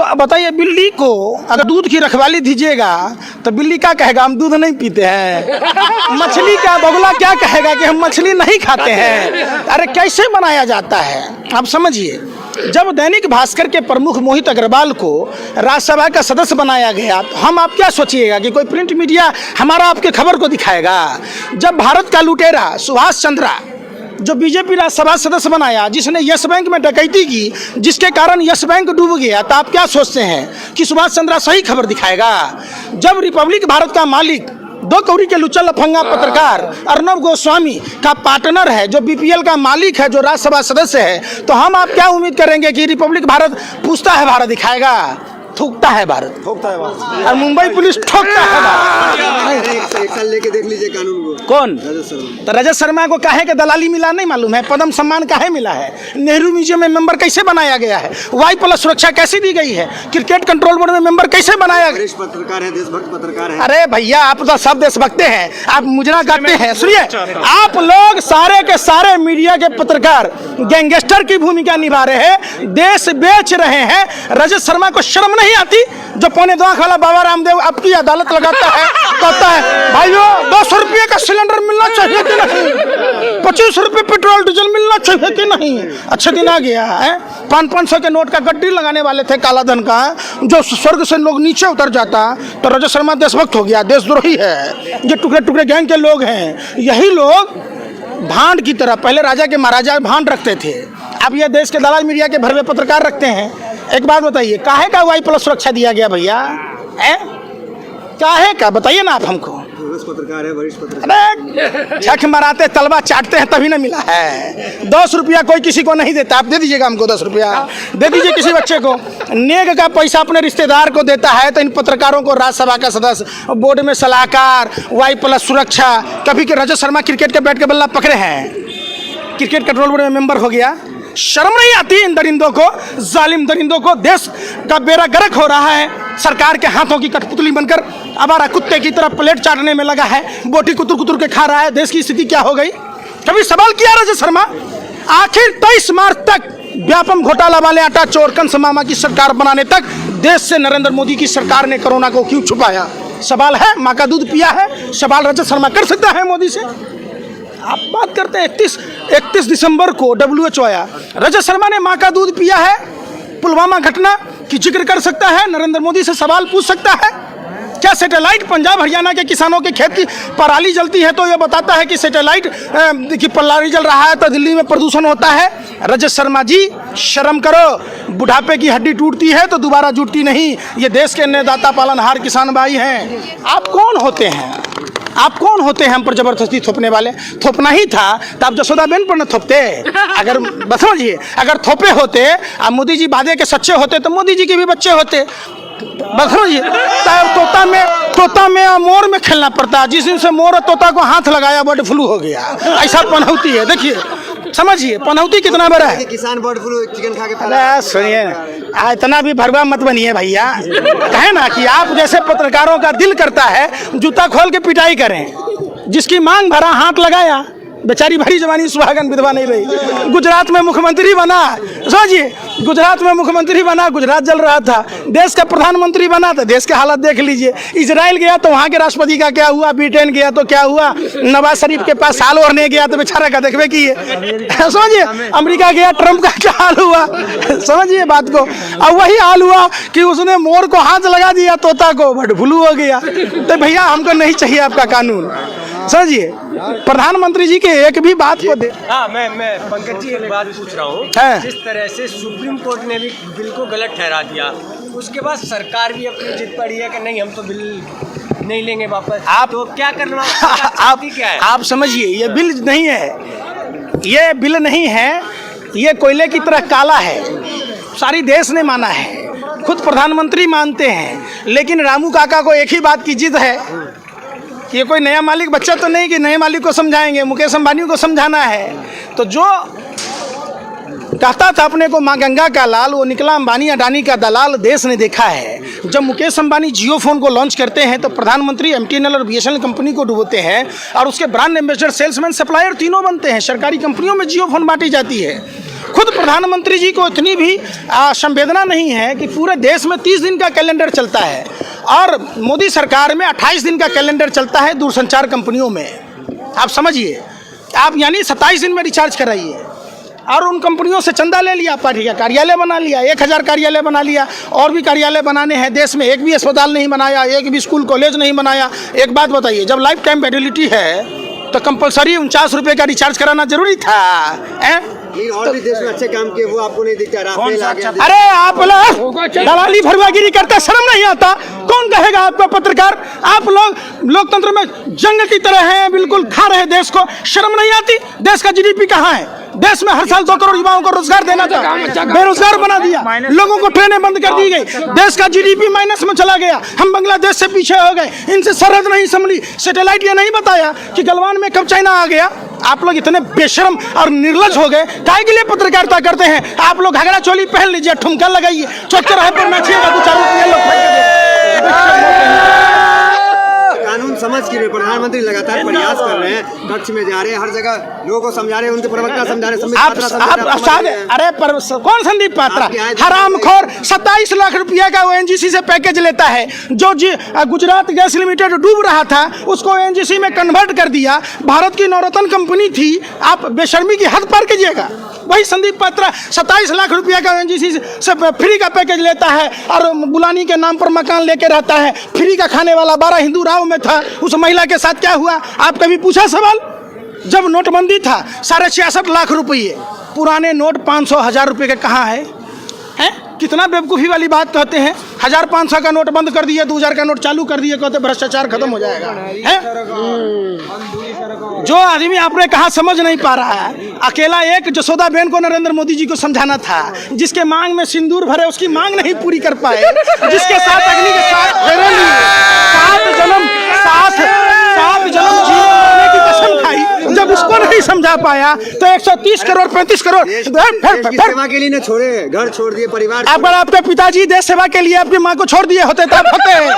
अब बताइए, बिल्ली को अगर दूध की रखवाली दीजिएगा तो बिल्ली क्या कहेगा, हम दूध नहीं पीते हैं। मछली का बगुला क्या कहेगा कि हम मछली नहीं खाते हैं। अरे कैसे बनाया जाता है आप समझिए। जब दैनिक भास्कर के प्रमुख मोहित अग्रवाल को राज्यसभा का सदस्य बनाया गया तो हम आप क्या सोचिएगा कि कोई प्रिंट मीडिया हमारा आपके खबर को दिखाएगा। जब भारत का लुटेरा सुभाष चंद्रा जो बीजेपी राज्यसभा सदस्य बनाया, जिसने यस बैंक में डकैती की, जिसके कारण यस बैंक डूब गया, तो आप क्या सोचते हैं कि सुभाष चंद्रा सही खबर दिखाएगा। जब रिपब्लिक भारत का मालिक 2 कौड़ी के लुच्चा लफंगा पत्रकार अर्नब गोस्वामी का पार्टनर है, जो बीपीएल का मालिक है, जो राज्यसभा सदस्य है, तो हम आप क्या उम्मीद करेंगे कि रिपब्लिक भारत पूछता है भारत दिखाएगा। थूकता है भारत, ठोकता है भारत, और मुंबई पुलिस ठोकता है भारत। एक साल लेके देख लीजिए कानून को। कौन? तो रजत शर्मा को काहे के दलाली मिला नहीं मालूम है। पद्म सम्मान काहे मिला है। नेहरू म्यूजियम में मेंबर कैसे बनाया गया है। वाई+ सुरक्षा कैसे दी गई है। क्रिकेट कंट्रोल बोर्ड में मेंबर कैसे बनाया गया। वरिष्ठ पत्रकार है, देशभक्त पत्रकार है। अरे भैया, आप तो सब देशभक्त हैं, आप मुजरा गाते हैं। सुनिए, आप लोग सारे के सारे मीडिया के पत्रकार गैंगस्टर की भूमिका निभा रहे हैं, देश बेच रहे हैं। रजत शर्मा को शर्म नहीं आती जो 2.25 लाख वाला बाबा रामदेव आपकी अदालत लगाता है, कहता है भाइयों 200 रुपये का सिलेंडर मिलना चाहिए कि नहीं, 25 रुपये पेट्रोल डीजल मिलना चाहिए कि नहीं। अच्छा दिन आ गया है। 500 के नोट का गड्डी लगाने वाले थे काला धन का, जो स्वर्ग से लोग नीचे उतर जाता, तो रजत शर्मा देशभक्त हो गया, देशद्रोही है। ये टुकड़े टुकड़े गैंग के लोग हैं। यही लोग भांड की तरह, पहले राजा के महाराजा भांड रखते थे, अब ये देश के दलाल मीडिया के भरवे पत्रकार रखते हैं। एक बात बताइए, काहे का वाई+ सुरक्षा दिया गया भैया, काहे का बताइए ना आप हमको। पत्रकार है, वरिष्ठ पत्रकार। अरे छक मराते तलवा चाटते हैं तभी ना मिला है। 10 रुपया कोई किसी को नहीं देता, आप दे दीजिएगा हमको 10 रुपया, दे दीजिए किसी बच्चे को। नेग का पैसा अपने रिश्तेदार को देता है, तो इन पत्रकारों को राज्यसभा का सदस्य, बोर्ड में सलाहकार, वाई+ सुरक्षा। कभी के रजत शर्मा क्रिकेट के बैट के बल्ला पकड़े हैं, क्रिकेट कंट्रोल बोर्ड में मेंबर हो गया। शर्म नहीं आती इन दरिंदों को, जालिम दरिंदों को। देश का बेड़ा गर्क हो रहा है, सरकार के हाथों की कठपुतली बनकर आवारा कुत्ते की तरह प्लेट चाटने में लगा है, बोटी कुतुर कुतुर के खा रहा है। देश की स्थिति क्या हो गई, कभी सवाल किया रजत शर्मा। आखिर 23 मार्च तक व्यापम घोटाला वाले आटा चोर कंस मामा की सरकार बनाने तक देश से नरेंद्र मोदी की सरकार ने कोरोना को क्यों छुपाया। सवाल है, माँ का दूध पिया है, सवाल रजत शर्मा कर सकता है मोदी से। आप बात करते हैं 31 दिसंबर को WHO आया, रजत शर्मा ने माँ का दूध पिया है, पुलवामा घटना की जिक्र कर सकता है, नरेंद्र मोदी से सवाल पूछ सकता है। क्या सैटेलाइट पंजाब हरियाणा के किसानों के खेत की पराली जलती है तो यह बताता है कि सैटेलाइट की पराली जल रहा है तो दिल्ली में प्रदूषण होता है। रजत शर्मा जी शर्म करो, बुढ़ापे की हड्डी टूटती है तो दोबारा जुटती नहीं। ये देश के अन्नदाता पालनहार किसान भाई हैं। आप कौन होते हैं, आप कौन होते हैं हम पर जबरदस्ती थोपने वाले। थोपना ही था तो आप जसोदाबेन पर न थोपते। अगर बस समझिए, अगर थोपे होते अब मोदी जी वादे के सच्चे होते तो मोदी जी के भी बच्चे होते। बस समझिए, तोता में और मोर में खेलना पड़ता। जिस दिन से मोर और तोता को हाथ लगाया बर्ड फ्लू हो गया। ऐसा पनौती है, देखिए समझिए पनौती कितना बड़ा है। किसान बर्ड फ्लू चिकन खा के। अरे सुनिए, इतना भी भरवा मत बनिए भैया। कहे ना कि आप जैसे पत्रकारों का दिल करता है जूता खोल के पिटाई करें। जिसकी मांग भरा हाथ लगाया, बेचारी भरी जवानी सुहागन विधवा नहीं रही। गुजरात में मुख्यमंत्री बना, समझिए गुजरात में मुख्यमंत्री बना, गुजरात जल रहा था। देश का प्रधानमंत्री बना तो देश के हालत देख लीजिए। इजराइल गया तो वहाँ के राष्ट्रपति का क्या हुआ, ब्रिटेन गया तो क्या हुआ, नवाज शरीफ के पास साल ओढ़ने गया तो बेचारा का देखबे की है। समझिए अमेरिका गया, ट्रंप का क्या हाल हुआ, समझिए बात को। अब वही हाल हुआ कि उसने मोर को हाथ लगा दिया, तोता को बर्ड फ्लू हो गया। तो भैया हमको नहीं चाहिए आपका कानून, समझिए। प्रधानमंत्री जी के एक भी बात को दे। हाँ, मैं पंकज जी एक बात पूछ रहा हूँ। जिस तरह से सुप्रीम कोर्ट ने भी बिल को गलत ठहरा दिया, उसके बाद सरकार भी अपनी जिद पड़ी है कि नहीं हम तो बिल नहीं लेंगे वापस। आप तो क्या करना आप क्या है? आप समझिए, ये बिल नहीं है, ये बिल नहीं है, ये कोयले की तरह काला है। सारी देश ने माना है, खुद प्रधानमंत्री मानते हैं। लेकिन रामू काका को एक ही बात की जिद है कि ये कोई नया मालिक बच्चा तो नहीं कि नए मालिक को समझाएंगे, मुकेश अंबानी को समझाना है। तो जो कहता था अपने को माँ गंगा का लाल, वो निकला अंबानी अडानी का दलाल। देश ने देखा है, जब मुकेश अंबानी जियो फोन को लॉन्च करते हैं तो प्रधानमंत्री MTNL और BSNL कंपनी को डुबोते हैं और उसके ब्रांड एम्बेसडर, सेल्समैन, सप्लायर तीनों बनते हैं। सरकारी कंपनियों में जियो फोन बांटी जाती है। खुद प्रधानमंत्री जी को इतनी भी संवेदना नहीं है कि पूरे देश में 30 दिन का कैलेंडर चलता है और मोदी सरकार में 28 दिन का कैलेंडर चलता है दूरसंचार कंपनियों में। आप समझिए, आप यानी 27 दिन में रिचार्ज कराइए और उन कंपनियों से चंदा ले लिया, पार्टी का कार्यालय बना लिया, 1000 कार्यालय बना लिया, और भी कार्यालय बनाने हैं देश में, एक भी अस्पताल नहीं बनाया, एक भी स्कूल कॉलेज नहीं बनाया। एक बात बताइए, जब लाइफ टाइम वैलिडिटी है तो कंपलसरी 49 रुपये का रिचार्ज कराना जरूरी था। और भी देश में अच्छे काम किए, वो आपको नहीं दिखता। राफेल आ गया। अरे आप लोग दलाली भरवागिरी करते, शर्म नहीं आता? कौन कहेगा आपको पत्रकार? आप लोग लोकतंत्र में जंग की तरह हैं, बिल्कुल खा रहे देश को। शर्म नहीं आती? देश का जीडीपी कहाँ है? देश में हर साल 2 करोड़ युवाओं को रोजगार देना था, बेरोजगार बना दिया, लोगों को ट्रेनें बंद कर दी गई, देश का जीडीपी माइनस में चला गया, हम बांग्लादेश से पीछे हो गए, इनसे सरहद नहीं संभली। सैटेलाइट ये नहीं बताया कि गलवान में कब चाइना आ गया। आप लोग इतने बेशर्म और निर्लज हो गए। काहे के लिए पत्रकारिता करते हैं? आप लोग घाघरा चोली पहन लीजिए, ठुमका लगाइए, चौक-चौराहे पर नाचिएगा, 2-4 रुपये कानून समझ के प्रधानमंत्री लगातार प्रयास कर रहे हैं, कक्ष में जा रहे हैं, हर जगह लोगों को समझा रहे हैं, उनके प्रवक्ता समझा रहे हैं। अरे कौन संदीप पात्रा? हरामखोर 27 लाख रुपया का ओएनजीसी से पैकेज लेता है। जो गुजरात गैस लिमिटेड डूब रहा था उसको ओएनजीसी में कन्वर्ट कर दिया। भारत की नवरत्न कंपनी थी। आप बेशर्मी की हद पार कीजिएगा। वही संदीप पात्रा 27 लाख रुपया का ओएनजीसी से फ्री का पैकेज लेता है और बुलानी के नाम पर मकान लेके रहता है। फ्री का खाने वाला 12 हिंदू राव में था। उस महिला के साथ क्या हुआ? आप कभी पूछा सवाल? जब नोटबंदी था 66.5 लाख रुपये, पुराने नोट 500-1000 रुपये के कहाँ है? कितना बेवकूफ़ी वाली बात कहते हैं। 1500 का नोट बंद कर दिए, 2000 का नोट चालू कर दिए, कहते भ्रष्टाचार खत्म हो जाएगा। जो आदमी आपने कहा समझ नहीं पा रहा है। अकेला एक जसोदा बेन को नरेंद्र मोदी जी को समझाना था, जिसके मांग में सिंदूर भरे उसकी मांग नहीं पूरी कर पाए, जिसके साथ अग्नि के साथ फेरे लिए, 7 जन्म जीवन मरने की कसम खाई, जब उसको नहीं समझा पाया तो 130 करोड़ 35 करोड़ सेवा के लिए न छोड़े, घर छोड़ दिए, परिवार। अगर आपके पिताजी देश सेवा के लिए आपकी माँ को छोड़ दिए होते तो आप होते हैं।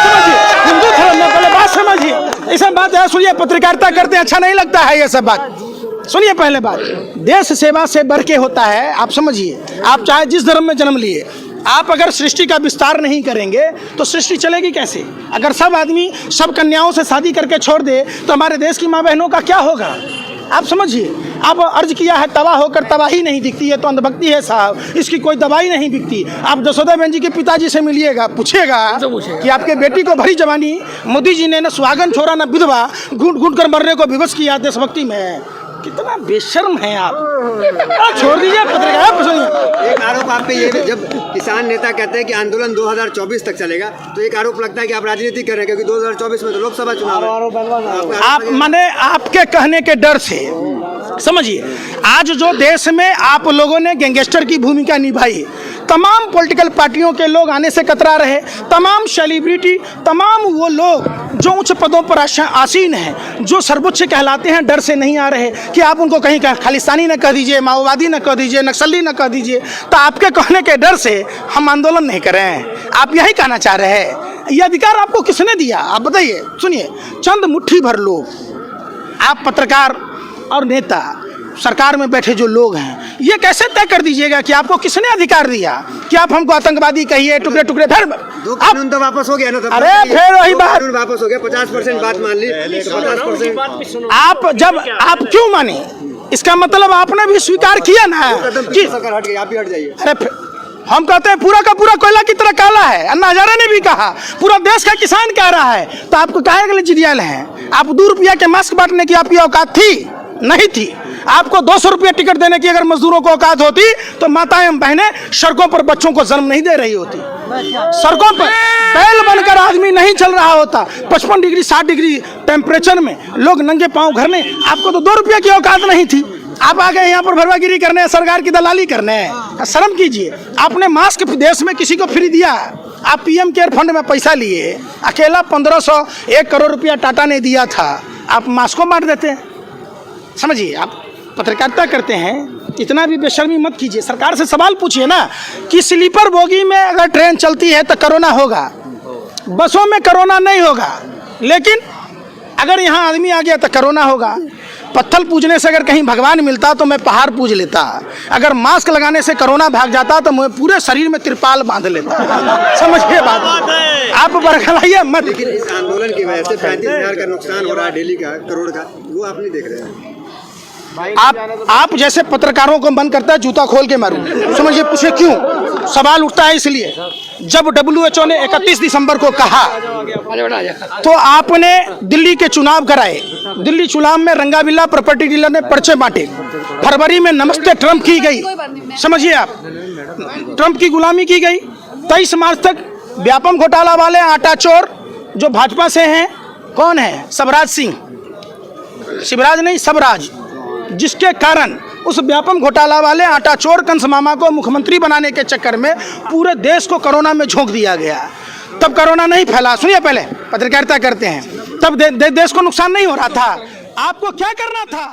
समझिए, हिंदू धर्म में पहले बात समझिए। ये सब बात है, सुनिए, पत्रकारिता करते अच्छा नहीं लगता है ये सब बात। सुनिए, पहले बात, देश सेवा से बढ़ के होता है। आप समझिए, आप चाहे जिस धर्म में जन्म लिए, आप अगर सृष्टि का विस्तार नहीं करेंगे तो सृष्टि चलेगी कैसे? अगर सब आदमी सब कन्याओं से शादी करके छोड़ दे तो हमारे देश की माँ बहनों का क्या होगा? आप समझिए। आप अर्ज किया है, तबाह होकर तबाही नहीं दिखती है तो अंधभक्ति है साहब, इसकी कोई दवाई नहीं बिकती। आप जसोदा बेन जी के पिताजी से मिलिएगा, पूछेगा कि आपके बेटी को भरी जवानी मोदी जी ने न सुहागन छोड़ा न विधवा, घूट घूट कर मरने को विवश किया देशभक्ति में। कितना बेशर्म है आप। छोड़ दीजिए पत्रकार। सुनिए, एक आरोप आप पे ये, जब किसान नेता कहते हैं कि आंदोलन 2024 तक चलेगा, तो एक आरोप लगता है कि आप राजनीति कर रहे हैं, क्योंकि 2024 में तो लोकसभा चुनाव है। आप माने आपके कहने के डर से समझिए, आज जो देश में आप लोगों ने गैंगस्टर की भूमिका निभाई, तमाम पॉलिटिकल पार्टियों के लोग आने से कतरा रहे, तमाम सेलिब्रिटी, तमाम वो लोग जो उच्च पदों पर आसीन हैं, जो सर्वोच्च कहलाते हैं, डर से नहीं आ रहे कि आप उनको कहीं खालिस्तानी न कह दीजिए, माओवादी न कह दीजिए, नक्सली न कह दीजिए। तो आपके कहने के डर से हम आंदोलन नहीं कर रहे हैं। आप यही कहना चाह रहे हैं। ये अधिकार आपको किसने दिया? आप बताइए। सुनिए, चंद मुट्ठी भर लोग, आप पत्रकार और नेता, सरकार में बैठे जो लोग हैं, ये कैसे तय कर दीजिएगा कि आपको किसने अधिकार दिया कि आप हमको आतंकवादी कहिए, टुकड़े टुकड़े? फिर कानून तो वापस हो गया ना। अरे फिर वही बात, कानून वापस हो गया। 50% बात मान ली, 50%। आप क्यों माने? इसका मतलब आपने भी स्वीकार किया ना कि सरकार हट गई, आप भी हट जाइए। अरे हम कहते हैं पूरा का पूरा कोयला की तरह काला है। अन्ना हजारे ने भी कहा, पूरा देश का किसान कह रहा है, तो आपको काहे के लिए जिरियाल है? आप 2 रुपया के मास्क बांटने की आपकी औकात थी? नहीं थी। आपको 200 रुपया टिकट देने की अगर मजदूरों को औकात होती तो माताएं बहनें सड़कों पर बच्चों को जन्म नहीं दे रही होती। सड़कों पर बैल बनकर आदमी नहीं चल रहा होता। 55 डिग्री 60 डिग्री टेम्परेचर में लोग नंगे पांव घर में। आपको तो 2 रुपया की औकात नहीं थी। आप आ गए यहाँ पर भरवागिरी करने, सरकार की दलाली करने। शर्म कीजिए। आपने मास्क देश में किसी को फ्री दिया? आप पीएम केयर फंड में पैसा लिए, अकेला 1500 1 करोड़ रुपया टाटा ने दिया था, आप मास्क को बांट देते हैं। समझिए, आप पत्रकारिता करते हैं, इतना भी बेशर्मी मत कीजिए। सरकार से सवाल पूछिए ना कि स्लीपर बोगी में अगर ट्रेन चलती है तो कोरोना होगा, बसों में कोरोना नहीं होगा, लेकिन अगर यहाँ आदमी आ गया तो कोरोना होगा। पत्थर पूजने से अगर कहीं भगवान मिलता तो मैं पहाड़ पूज लेता। अगर मास्क लगाने से कोरोना भाग जाता तो मैं पूरे शरीर में तिरपाल बांध लेता। समझिए बात, आप बरखलाइए मत। लेकिन इस आंदोलन की वजह से 35,000 का नुकसान हो रहा है डेली का, करोड़ का, वो आप नहीं देख रहे हैं। आप जैसे पत्रकारों को मन करता है जूता खोल के मारूं। समझिए, पूछे क्यों? सवाल उठता है इसलिए, जब WHO ने 31 दिसंबर को कहा तो आपने दिल्ली के चुनाव कराए। दिल्ली चुनाव में रंगाबिल्ला प्रॉपर्टी डीलर ने पर्चे बांटे। फरवरी में नमस्ते ट्रंप की गई। समझिए आप, ट्रंप की गुलामी की गई। 23 मार्च तक व्यापम घोटाला वाले आटा चोर जो भाजपा से हैं, कौन है? सबराज सिंह, शिवराज नहीं सबराज, जिसके कारण उस व्यापम घोटाला वाले आटा चोर कंस मामा को मुख्यमंत्री बनाने के चक्कर में पूरे देश को कोरोना में झोंक दिया गया। तब कोरोना नहीं फैला। सुनिए, पहले पत्रकारिता करते हैं, तब देश को नुकसान नहीं हो रहा था। आपको क्या करना था?